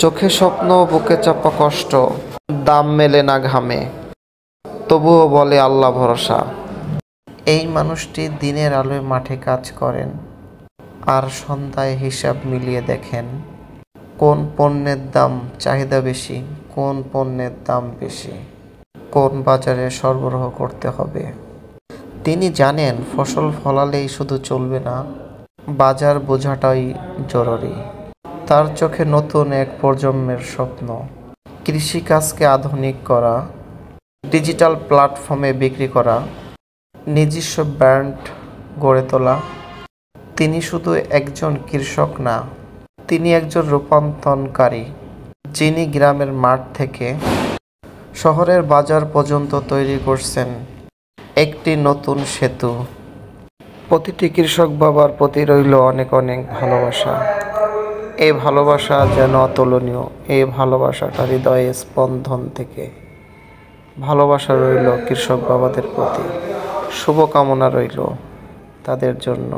চোখে স্বপ্ন, বুকে চাপা কষ্ট, দাম মেলে না ঘামে, তবুও বলে আল্লাহ ভরসা। এই মানুষটি দিনের আলোয় মাঠে কাজ করেন, আর সন্ধ্যায় হিসাব মিলিয়ে দেখেন কোন পণ্যের দাম চাহিদা বেশি, কোন পণ্যের দাম বেশি, কোন বাজারে সরবরাহ করতে হবে। তিনি জানেন ফসল ফলালেই শুধু চলবে না, বাজার বোঝাটাই জরুরি। তার চোখে নতুন এক প্রজন্মের স্বপ্ন, কৃষিকাজকে আধুনিক করা, ডিজিটাল প্ল্যাটফর্মে বিক্রি করা, নিজস্ব ব্র্যান্ড গড়ে তোলা। তিনি শুধু একজন কৃষক না, তিনি একজন রূপান্তরকারী, যিনি গ্রামের মাঠ থেকে শহরের বাজার পর্যন্ত তৈরি করছেন একটি নতুন সেতু। প্রতিটি কৃষক বাবার প্রতি রইল অনেক অনেক ভালোবাসা। এই ভালোবাসা যেন অতুলনীয়, এই ভালোবাসাটা হৃদয়ে স্পন্দন থেকে। ভালোবাসা রইল কৃষক বাবাদের প্রতি, শুভকামনা রইল তাদের জন্য।